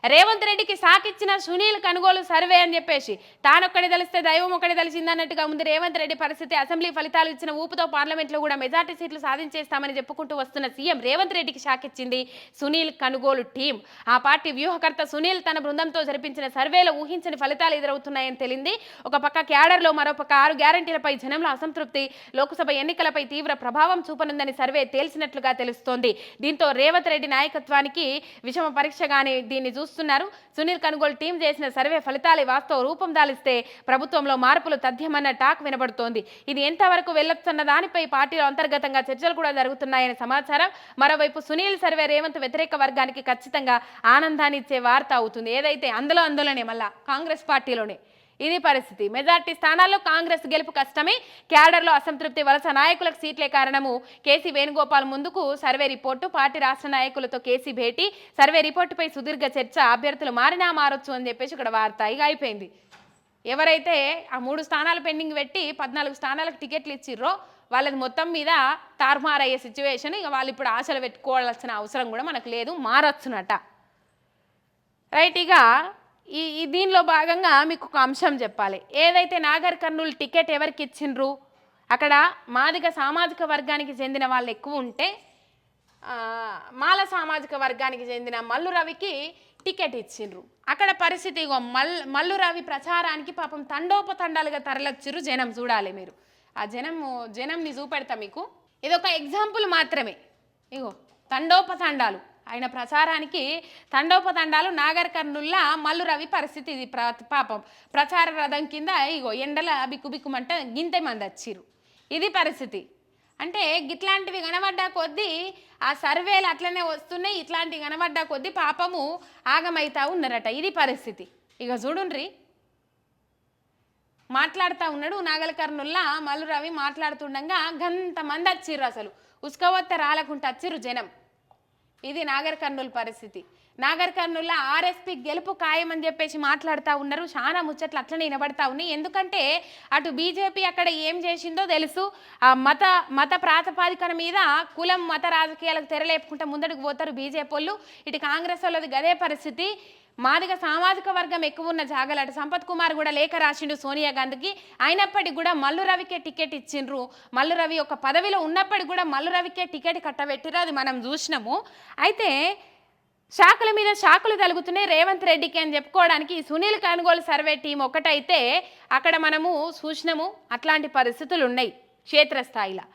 రేవంత్ రెడ్డికి సాకిచ్చిన సునీల్ కనుగోలు సర్వే అని చెప్పేసి తానొక్కడి తెలిస్తే దైవం ఒక్కడి తెలిసింది అన్నట్టుగా ఉంది రేవంత్ రెడ్డి పరిస్థితి. అసెంబ్లీ ఫలితాలు ఇచ్చిన ఊపుతో పార్లమెంట్లో కూడా మెజార్టీ సీట్లు సాధించేస్తామని చెప్పుకుంటూ వస్తున్న సీఎం రేవంత్ రెడ్డికి షాకిచ్చింది సునీల్ కనుగోలు టీం. ఆ పార్టీ వ్యూహకర్త సునీల్ తన బృందంతో జరిపించిన సర్వేలో ఊహించని ఫలితాలు ఎదురవుతున్నాయని తెలింది. ఒక పక్క క్యాడర్లో, మరోపక్క 6 గ్యారంటీలపై జనంలో అసంతృప్తి, లోక్సభ ఎన్నికలపై తీవ్ర ప్రభావం చూపనుందని సర్వే తేల్చినట్లుగా తెలుస్తోంది. దీంతో రేవంత్ రెడ్డి నాయకత్వానికి విషమ పరీక్షగానే దీన్ని చూస్తున్నారు. సునీల్ కనుగోలు టీం చేసిన సర్వే ఫలితాలు వాస్తవ రూపం దాలిస్తే ప్రభుత్వంలో మార్పులు తథ్యమన్న టాక్ వినబడుతోంది. ఇది ఎంతవరకు వెళ్ళొచ్చన్న దానిపై పార్టీలో అంతర్గతంగా చర్చలు కూడా జరుగుతున్నాయని సమాచారం. మరోవైపు సునీల్ సర్వే రేవంత్ వ్యతిరేక వర్గానికి ఖచ్చితంగా ఆనందాన్ని ఇచ్చే వార్త అవుతుంది. ఏదైతే అందులోనే మళ్ళా కాంగ్రెస్ పార్టీలోనే ఇది పరిస్థితి. మెజార్టీ స్థానాల్లో కాంగ్రెస్ గెలుపు కష్టమే. క్యాడర్లో అసంతృప్తి, వలస నాయకులకు సీట్లే కారణము. కేసీ వేణుగోపాల్ ముందుకు సర్వే రిపోర్టు, పార్టీ రాష్ట్ర నాయకులతో కేసీ భేటీ, సర్వే రిపోర్టుపై సుదీర్ఘ చర్చ, అభ్యర్థులు మారినా మారొచ్చు అని చెప్పేసి ఇక్కడ వార్త ఇక అయిపోయింది. ఎవరైతే ఆ 3 స్థానాలు పెండింగ్ పెట్టి 14 స్థానాలకు టికెట్లు ఇచ్చిర్రో వాళ్ళది మొత్తం మీద తారుమారయ్యే సిచ్యువేషన్. ఇక వాళ్ళు ఇప్పుడు ఆశలు పెట్టుకోవాల్సిన అవసరం కూడా మనకు లేదు, మారొచ్చునట. రైట్. ఇక దీనిలో భాగంగా మీకు ఒక అంశం చెప్పాలి. ఏదైతే నాగర్ కర్నూలు టికెట్ ఎవరికి ఇచ్చిండ్రు, అక్కడ మాదిగ సామాజిక వర్గానికి చెందిన వాళ్ళు ఎక్కువ ఉంటే మాల సామాజిక వర్గానికి చెందిన మల్లు రవికి టికెట్ ఇచ్చిండ్రు. అక్కడ పరిస్థితి మల్లు రవి ప్రచారానికి పాపం తండోపతండాలుగా తరలొచ్చిర్రు జనం. చూడాలి మీరు ఆ జనంని చూపెడతా మీకు. ఇదొక ఎగ్జాంపుల్ మాత్రమే. ఇగో తండోపతండాలు, ఆయన ప్రచారానికి తండోపతండాలు. నాగర్ కర్నూల్లో మల్లు రవి పరిస్థితి ఇది. పాపం ప్రచార రథం కింద ఇగో ఎండల బిక్కుబిక్కుమంటే గింతే మంది వచ్చిర్రు. ఇది పరిస్థితి. అంటే ఇట్లాంటివి కనబడ్డా కొద్దీ ఆ సర్వేలు అట్లనే వస్తున్నాయి. ఇట్లాంటివి కనబడ్డా కొద్దీ పాపము ఆగమైతా ఉన్నారట. ఇది పరిస్థితి. ఇక చూడుండ్రి, మాట్లాడుతూ ఉన్నాడు నాగర్ కర్నూల్లో మల్లు రవి మాట్లాడుతుండగా గంతమంది వచ్చిర్రు. అసలు ఉసుకవత్త రాలకుంటే వచ్చిర్రు జనం. ఇది నాగర్ కర్నూలు పరిస్థితి. నాగర్ కర్నూల్లో ఆర్ఎస్పీ గెలుపు ఖాయమని చెప్పేసి మాట్లాడుతూ ఉన్నారు. చాలా ముచ్చట్లు అట్లనే వినబడతా ఉన్నాయి. ఎందుకంటే అటు బీజేపీ అక్కడ ఏం చేసిందో తెలుసు. ఆ మత ప్రాతిపదికన మీద కులం మత రాజకీయాలకు తెరలేపుకుంటే ముందడుగు పోతారు బీజేపీ వాళ్ళు. ఇటు కాంగ్రెస్ వాళ్ళది గదే పరిస్థితి. మాదిగ సామాజిక వర్గం ఎక్కువ ఉన్న జాగాలు. అటు సంపత్ కుమార్ కూడా లేఖ రాసిండు సోనియా గాంధీకి. అయినప్పటికీ కూడా మల్లు రవికే టికెట్ ఇచ్చిండ్రు. మల్లు రవి ఒక పదవిలో ఉన్నప్పటికీ కూడా మల్లు రవికే టికెట్ కట్టబెట్టిరు. అది మనం చూసినాము. అయితే శాఖల మీద శాఖలు తలుగుతున్నాయి రేవంత్ రెడ్డికి అని చెప్పుకోవడానికి ఈ సునీల్ కనుగోలు సర్వే టీం ఒకటైతే అక్కడ మనము చూసినాము. అట్లాంటి పరిస్థితులు ఉన్నాయి క్షేత్రస్థాయిలో.